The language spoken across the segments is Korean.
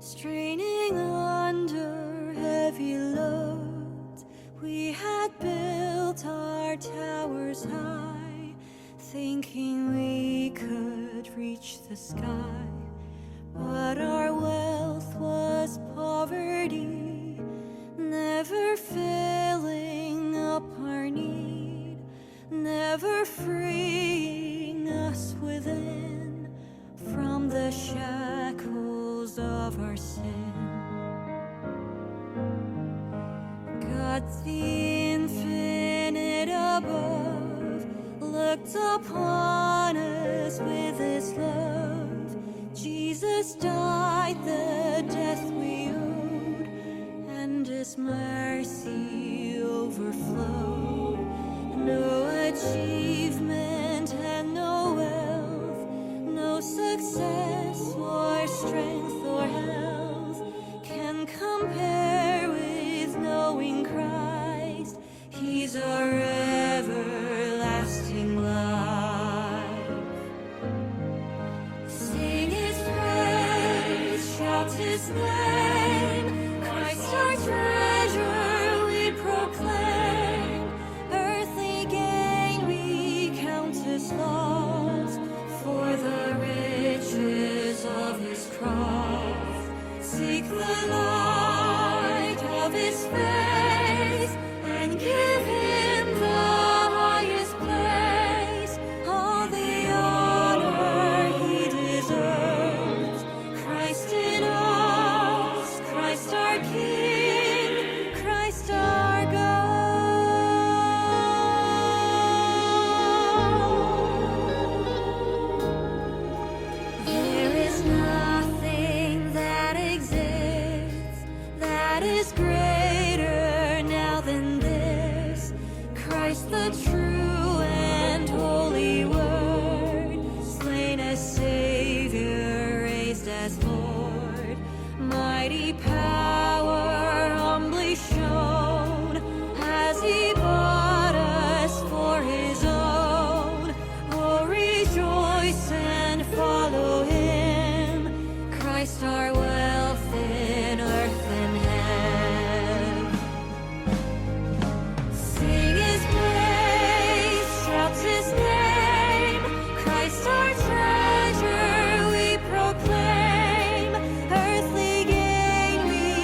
Straining under heavy loads, we had built our towers high, thinking we could reach the sky. But our wealth was poverty, never filling up our need, never freeing us within from the shackles of our sin. God, the infinite above, looked upon us with His love. Jesus died the death we owed, and His mercy overflowed. No achievement and no wealth, no success or strength or health can compare with knowing Christ. He's our everlasting life. Sing His praise, shout His name, Christ our treasure we proclaim. Earthly gain we count as loss for the riches of His cross. Seek the light of His face and give Him the highest place. All the honor He deserves. Christ in us, Christ our King, Christ our God. There is nothing that exists that is greater now than this. Christ the true and holy Word, slain as Savior, raised as Lord. Mighty power humbly shown as He bought us for His own. Oh, rejoice and follow Him, Christ our wealth in earth and heaven. Sing His praise, shout His name, Christ our treasure we proclaim. Earthly gain we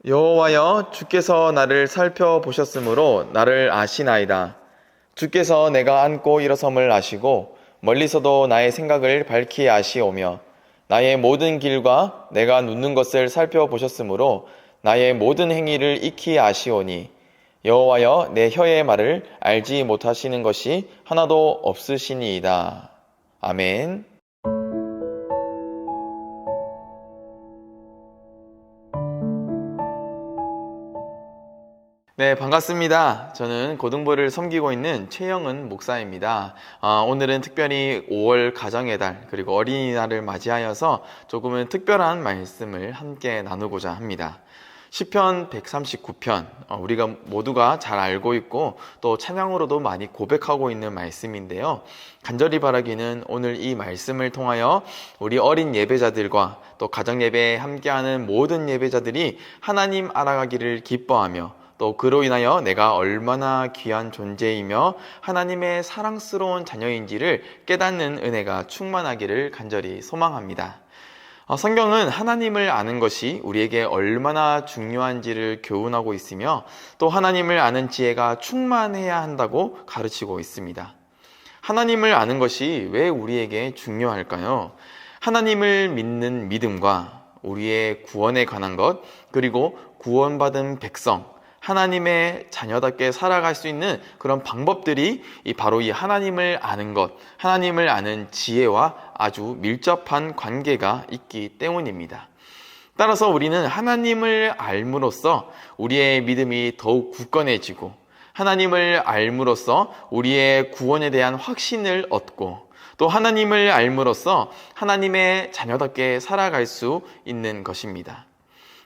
여호와여, 주께서 나를 살펴보셨으므로 나를 아시나이다. 주께서 내가 앉고 일어섬을 아시고 멀리서도 나의 생각을 밝히 아시오며 나의 모든 길과 내가 눕는 것을 살펴보셨으므로 나의 모든 행위를 익히 아시오니 여호와여, 내 혀의 말을 알지 못하시는 것이 하나도 없으시니이다. 아멘. 네, 반갑습니다. 저는 고등부를 섬기고 있는 최영은 목사입니다. 오늘은 특별히 5월 가정의 달 그리고 어린이날을 맞이하여서 조금은 특별한 말씀을 함께 나누고자 합니다. 시편 139편, 우리가 모두가 잘 알고 있고 또 찬양으로도 많이 고백하고 있는 말씀인데요. 간절히 바라기는 오늘 이 말씀을 통하여 우리 어린 예배자들과 또 가정 예배에 함께하는 모든 예배자들이 하나님 알아가기를 기뻐하며 또 그로 인하여 내가 얼마나 귀한 존재이며 하나님의 사랑스러운 자녀인지를 깨닫는 은혜가 충만하기를 간절히 소망합니다. 성경은 하나님을 아는 것이 우리에게 얼마나 중요한지를 교훈하고 있으며 또 하나님을 아는 지혜가 충만해야 한다고 가르치고 있습니다. 하나님을 아는 것이 왜 우리에게 중요할까요? 하나님을 믿는 믿음과 우리의 구원에 관한 것, 그리고 구원받은 백성, 하나님의 자녀답게 살아갈 수 있는 그런 방법들이 바로 이 하나님을 아는 것, 하나님을 아는 지혜와 아주 밀접한 관계가 있기 때문입니다. 따라서 우리는 하나님을 알므로써 우리의 믿음이 더욱 굳건해지고 하나님을 알므로써 우리의 구원에 대한 확신을 얻고 또 하나님을 알므로써 하나님의 자녀답게 살아갈 수 있는 것입니다.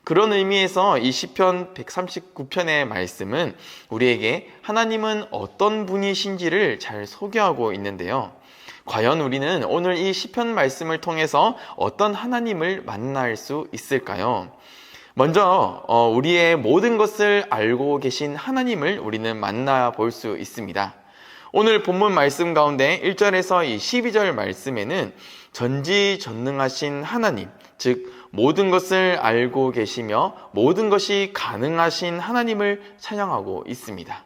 그런 의미에서 이 시편 139편의 말씀은 우리에게 하나님은 어떤 분이신지를 잘 소개하고 있는데요. 과연 우리는 오늘 이 시편 말씀을 통해서 어떤 하나님을 만날 수 있을까요? 먼저 우리의 모든 것을 알고 계신 하나님을 우리는 만나볼 수 있습니다. 오늘 본문 말씀 가운데 1절에서 이 12절 말씀에는 전지전능하신 하나님, 즉 모든 것을 알고 계시며 모든 것이 가능하신 하나님을 찬양하고 있습니다.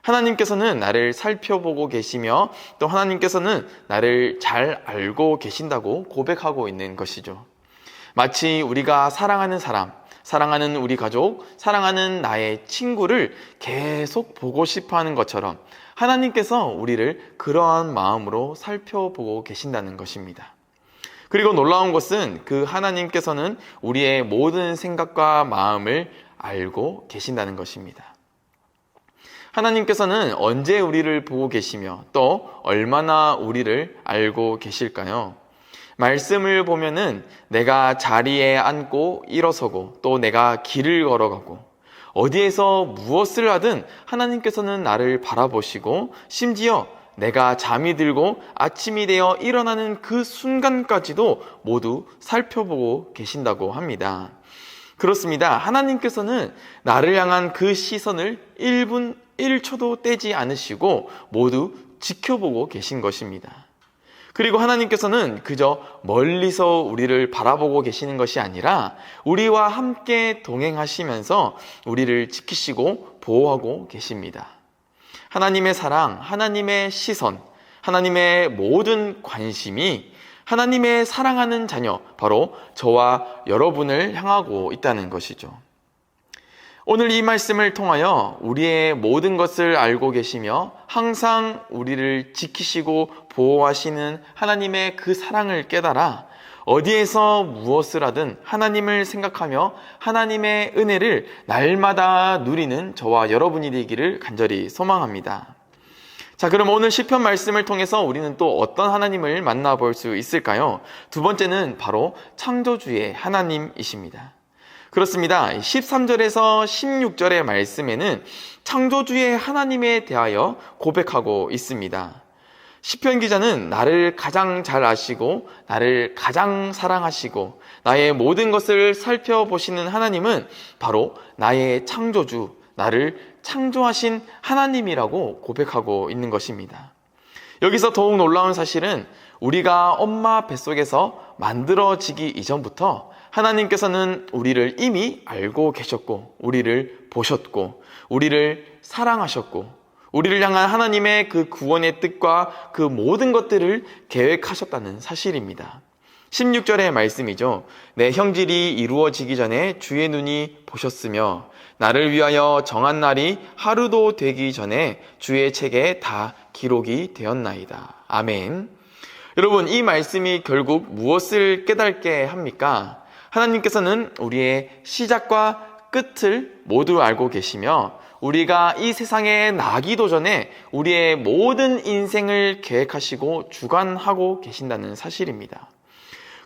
하나님께서는 나를 살펴보고 계시며 또 하나님께서는 나를 잘 알고 계신다고 고백하고 있는 것이죠. 마치 우리가 사랑하는 사람, 사랑하는 우리 가족, 사랑하는 나의 친구를 계속 보고 싶어 하는 것처럼 하나님께서 우리를 그러한 마음으로 살펴보고 계신다는 것입니다. 그리고 놀라운 것은 그 하나님께서는 우리의 모든 생각과 마음을 알고 계신다는 것입니다. 하나님께서는 언제 우리를 보고 계시며 또 얼마나 우리를 알고 계실까요? 말씀을 보면은 내가 자리에 앉고 일어서고 또 내가 길을 걸어가고 어디에서 무엇을 하든 하나님께서는 나를 바라보시고 심지어 내가 잠이 들고 아침이 되어 일어나는 그 순간까지도 모두 살펴보고 계신다고 합니다. 그렇습니다. 하나님께서는 나를 향한 그 시선을 1분 1초도 떼지 않으시고 모두 지켜보고 계신 것입니다. 그리고 하나님께서는 그저 멀리서 우리를 바라보고 계시는 것이 아니라 우리와 함께 동행하시면서 우리를 지키시고 보호하고 계십니다. 하나님의 사랑, 하나님의 시선, 하나님의 모든 관심이 하나님의 사랑하는 자녀, 바로 저와 여러분을 향하고 있다는 것이죠. 오늘 이 말씀을 통하여 우리의 모든 것을 알고 계시며 항상 우리를 지키시고 보호하시는 하나님의 그 사랑을 깨달아 어디에서 무엇을 하든 하나님을 생각하며 하나님의 은혜를 날마다 누리는 저와 여러분이 되기를 간절히 소망합니다. 자, 그럼 오늘 시편 말씀을 통해서 우리는 또 어떤 하나님을 만나볼 수 있을까요? 두 번째는 바로 창조주의 하나님이십니다. 그렇습니다. 13절에서 16절의 말씀에는 창조주의 하나님에 대하여 고백하고 있습니다. 시편 기자는 나를 가장 잘 아시고 나를 가장 사랑하시고 나의 모든 것을 살펴보시는 하나님은 바로 나의 창조주, 나를 창조하신 하나님이라고 고백하고 있는 것입니다. 여기서 더욱 놀라운 사실은 우리가 엄마 뱃속에서 만들어지기 이전부터 하나님께서는 우리를 이미 알고 계셨고, 우리를 보셨고, 우리를 사랑하셨고, 우리를 향한 하나님의 그 구원의 뜻과 그 모든 것들을 계획하셨다는 사실입니다. 16절의 말씀이죠. 내 형질이 이루어지기 전에 주의 눈이 보셨으며 나를 위하여 정한 날이 하루도 되기 전에 주의 책에 다 기록이 되었나이다. 아멘. 여러분, 이 말씀이 결국 무엇을 깨닫게 합니까? 하나님께서는 우리의 시작과 끝을 모두 알고 계시며 우리가 이 세상에 나기도 전에 우리의 모든 인생을 계획하시고 주관하고 계신다는 사실입니다.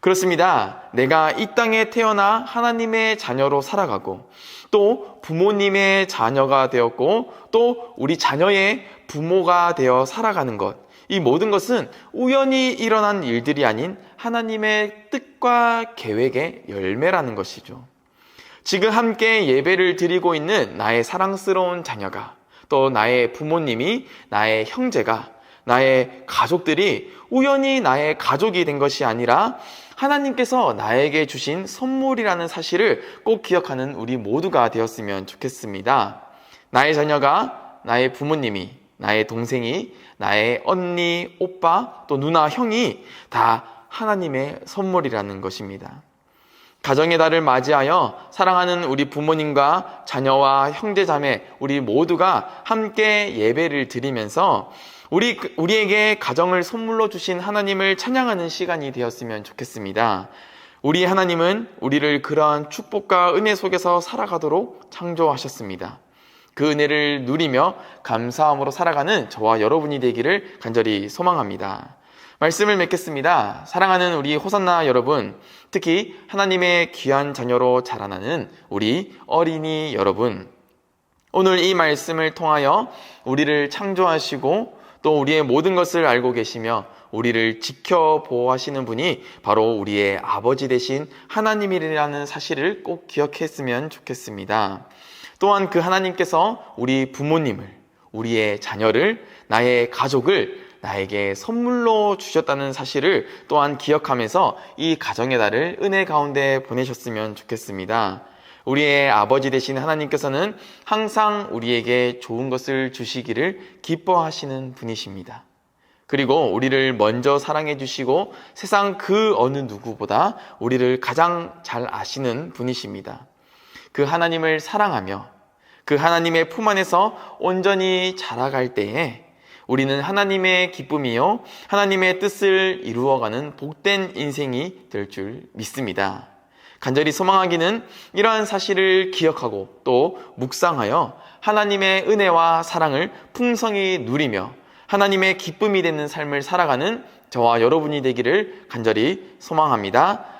그렇습니다. 내가 이 땅에 태어나 하나님의 자녀로 살아가고 또 부모님의 자녀가 되었고 또 우리 자녀의 부모가 되어 살아가는 것, 이 모든 것은 우연히 일어난 일들이 아닌 하나님의 뜻과 계획의 열매라는 것이죠. 지금 함께 예배를 드리고 있는 나의 사랑스러운 자녀가, 또 나의 부모님이, 나의 형제가, 나의 가족들이 우연히 나의 가족이 된 것이 아니라 하나님께서 나에게 주신 선물이라는 사실을 꼭 기억하는 우리 모두가 되었으면 좋겠습니다. 나의 자녀가, 나의 부모님이, 나의 동생이, 나의 언니, 오빠, 또 누나, 형이 다 하나님의 선물이라는 것입니다. 가정의 달을 맞이하여 사랑하는 우리 부모님과 자녀와 형제자매, 우리 모두가 함께 예배를 드리면서 우리에게 가정을 선물로 주신 하나님을 찬양하는 시간이 되었으면 좋겠습니다. 우리 하나님은 우리를 그러한 축복과 은혜 속에서 살아가도록 창조하셨습니다. 그 은혜를 누리며 감사함으로 살아가는 저와 여러분이 되기를 간절히 소망합니다. 말씀을 맺겠습니다. 사랑하는 우리 호산나 여러분, 특히 하나님의 귀한 자녀로 자라나는 우리 어린이 여러분, 오늘 이 말씀을 통하여 우리를 창조하시고 또 우리의 모든 것을 알고 계시며 우리를 지켜 보호하시는 분이 바로 우리의 아버지 되신 하나님이라는 사실을 꼭 기억했으면 좋겠습니다. 또한 그 하나님께서 우리 부모님을, 우리의 자녀를, 나의 가족을 나에게 선물로 주셨다는 사실을 또한 기억하면서 이 가정의 달을 은혜 가운데 보내셨으면 좋겠습니다. 우리의 아버지 되신 하나님께서는 항상 우리에게 좋은 것을 주시기를 기뻐하시는 분이십니다. 그리고 우리를 먼저 사랑해 주시고 세상 그 어느 누구보다 우리를 가장 잘 아시는 분이십니다. 그 하나님을 사랑하며 그 하나님의 품 안에서 온전히 자라갈 때에 우리는 하나님의 기쁨이요 하나님의 뜻을 이루어가는 복된 인생이 될 줄 믿습니다. 간절히 소망하기는 이러한 사실을 기억하고 또 묵상하여 하나님의 은혜와 사랑을 풍성히 누리며 하나님의 기쁨이 되는 삶을 살아가는 저와 여러분이 되기를 간절히 소망합니다.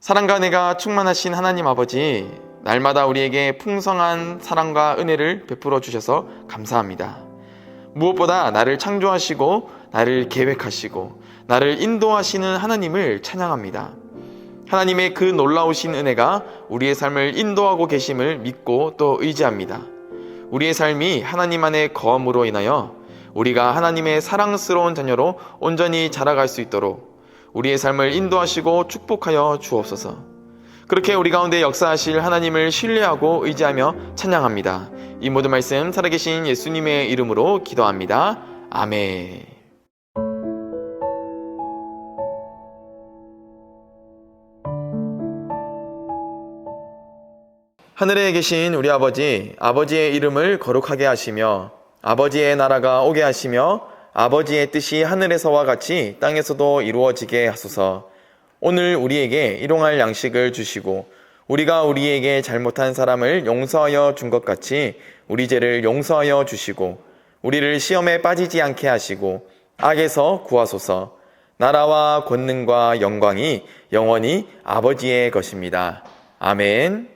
사랑과 은혜가 충만하신 하나님 아버지, 날마다 우리에게 풍성한 사랑과 은혜를 베풀어 주셔서 감사합니다. 무엇보다 나를 창조하시고 나를 계획하시고 나를 인도하시는 하나님을 찬양합니다. 하나님의 그 놀라우신 은혜가 우리의 삶을 인도하고 계심을 믿고 또 의지합니다. 우리의 삶이 하나님 안의 거함으로 인하여 우리가 하나님의 사랑스러운 자녀로 온전히 자라갈 수 있도록 우리의 삶을 인도하시고 축복하여 주옵소서. 그렇게 우리 가운데 역사하실 하나님을 신뢰하고 의지하며 찬양합니다. 이 모든 말씀 살아계신 예수님의 이름으로 기도합니다. 아멘. 하늘에 계신 우리 아버지, 아버지의 이름을 거룩하게 하시며 아버지의 나라가 오게 하시며 아버지의 뜻이 하늘에서와 같이 땅에서도 이루어지게 하소서. 오늘 우리에게 일용할 양식을 주시고 우리가 우리에게 잘못한 사람을 용서하여 준 것 같이 우리 죄를 용서하여 주시고 우리를 시험에 빠지지 않게 하시고 악에서 구하소서. 나라와 권능과 영광이 영원히 아버지의 것입니다. 아멘.